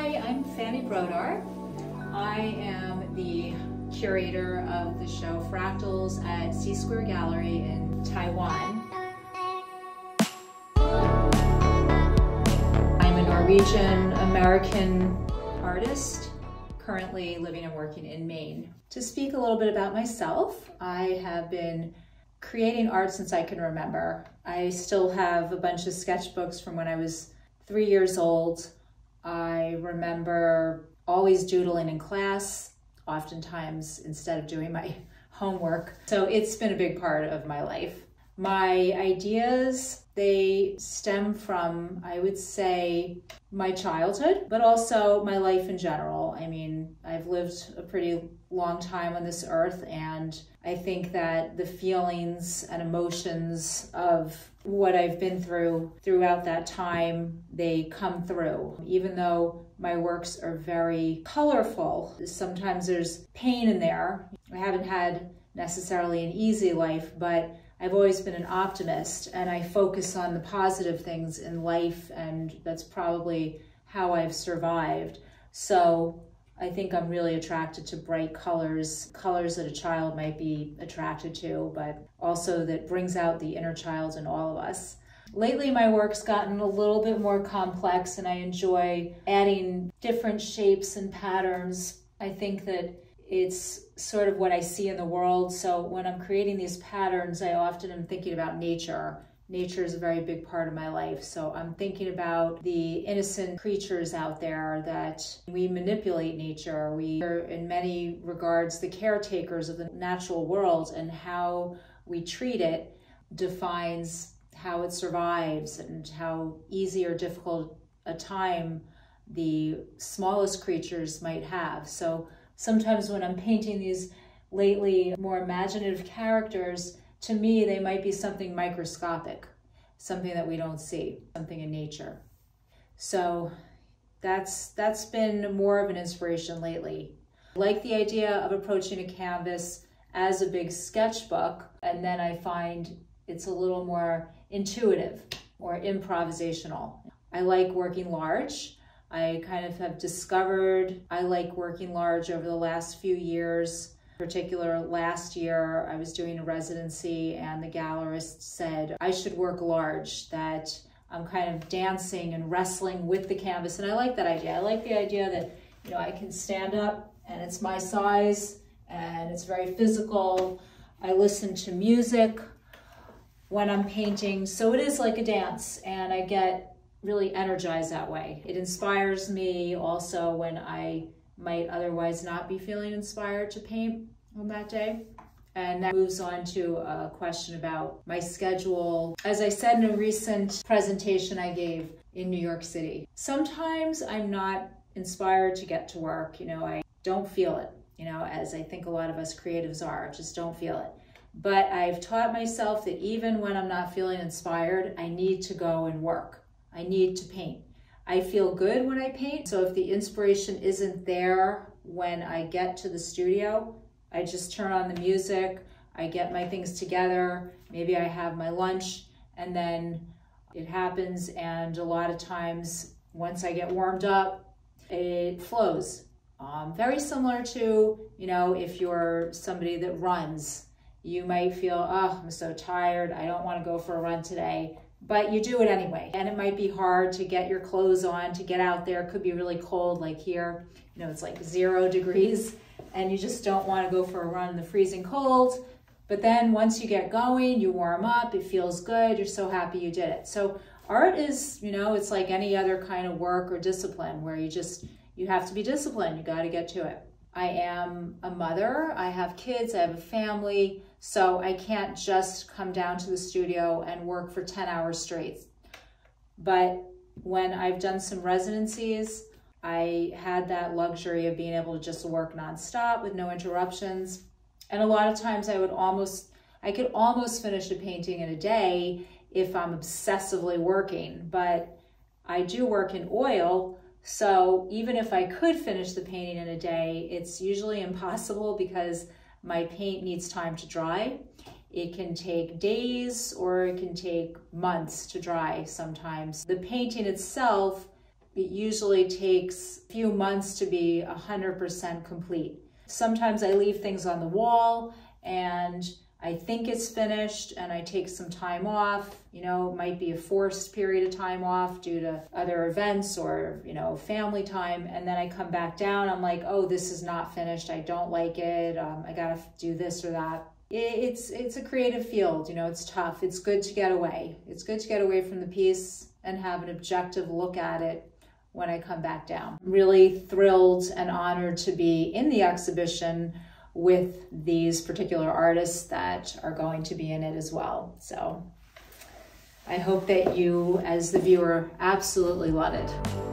Hi, I'm Fanny Brodar. I am the curator of the show Fractals at C-Square Gallery in Taiwan. I'm a Norwegian-American artist, currently living and working in Maine. To speak a little bit about myself, I have been creating art since I can remember. I still have a bunch of sketchbooks from when I was 3 years old. I remember always doodling in class, oftentimes instead of doing my homework. So it's been a big part of my life. My ideas, they stem from, I would say, my childhood, but also my life in general. I mean, I've lived a pretty long time on this earth, and I think that the feelings and emotions of what I've been through throughout that time, they come through. Even though my works are very colorful, sometimes there's pain in there. I haven't had necessarily an easy life, but I've always been an optimist, and I focus on the positive things in life, and that's probably how I've survived. So I think I'm really attracted to bright colors, colors that a child might be attracted to, but also that brings out the inner child in all of us. Lately, my work's gotten a little bit more complex, and I enjoy adding different shapes and patterns. I think that it's sort of what I see in the world. So when I'm creating these patterns, I often am thinking about nature. Nature is a very big part of my life. So I'm thinking about the innocent creatures out there that we manipulate nature. We are in many regards the caretakers of the natural world, and how we treat it defines how it survives and how easy or difficult a time the smallest creatures might have. So sometimes when I'm painting these lately more imaginative characters, to me, they might be something microscopic, something that we don't see, something in nature. So that's been more of an inspiration lately. I like the idea of approaching a canvas as a big sketchbook, and then I find it's a little more intuitive or improvisational. I like working large. I kind of have discovered I like working large over the last few years. In particular, last year I was doing a residency, and the gallerist said I should work large, that I'm kind of dancing and wrestling with the canvas, and I like that idea. I like the idea that, you know, I can stand up and it's my size and it's very physical. I listen to music when I'm painting, so it is like a dance, and I get really energized that way. It inspires me also when I might otherwise not be feeling inspired to paint on that day. And that moves on to a question about my schedule. As I said in a recent presentation I gave in New York City, sometimes I'm not inspired to get to work. You know, I don't feel it, you know, as I think a lot of us creatives are, just don't feel it. But I've taught myself that even when I'm not feeling inspired, I need to go and work. I need to paint. I feel good when I paint, so if the inspiration isn't there when I get to the studio, I just turn on the music, I get my things together, maybe I have my lunch, and then it happens. And a lot of times, once I get warmed up, it flows. Very similar to, you know, if you're somebody that runs, you might feel, oh, I'm so tired, I don't want to go for a run today. But you do it anyway. And it might be hard to get your clothes on, to get out there. It could be really cold, like here, you know, it's like 0 degrees, and you just don't want to go for a run in the freezing cold. But then once you get going, you warm up, it feels good, you're so happy you did it. So art is, you know, it's like any other kind of work or discipline where you have to be disciplined, you got to get to it. I am a mother, I have kids, I have a family, so I can't just come down to the studio and work for 10 hours straight. But when I've done some residencies, I had that luxury of being able to just work nonstop with no interruptions. And a lot of times I could almost finish a painting in a day if I'm obsessively working, but I do work in oil. So even if I could finish the painting in a day, it's usually impossible because my paint needs time to dry. It can take days or it can take months to dry sometimes. The painting itself It usually takes a few months to be 100% complete. Sometimes I leave things on the wall and I think it's finished and I take some time off. You know, it might be a forced period of time off due to other events or, you know, family time. And then I come back down, I'm like, oh, this is not finished. I don't like it. I gotta do this or that. It's a creative field, you know, it's tough. It's good to get away. It's good to get away from the piece and have an objective look at it when I come back down. I'm really thrilled and honored to be in the exhibition with these particular artists that are going to be in it as well. So I hope that you, as the viewer, absolutely love it.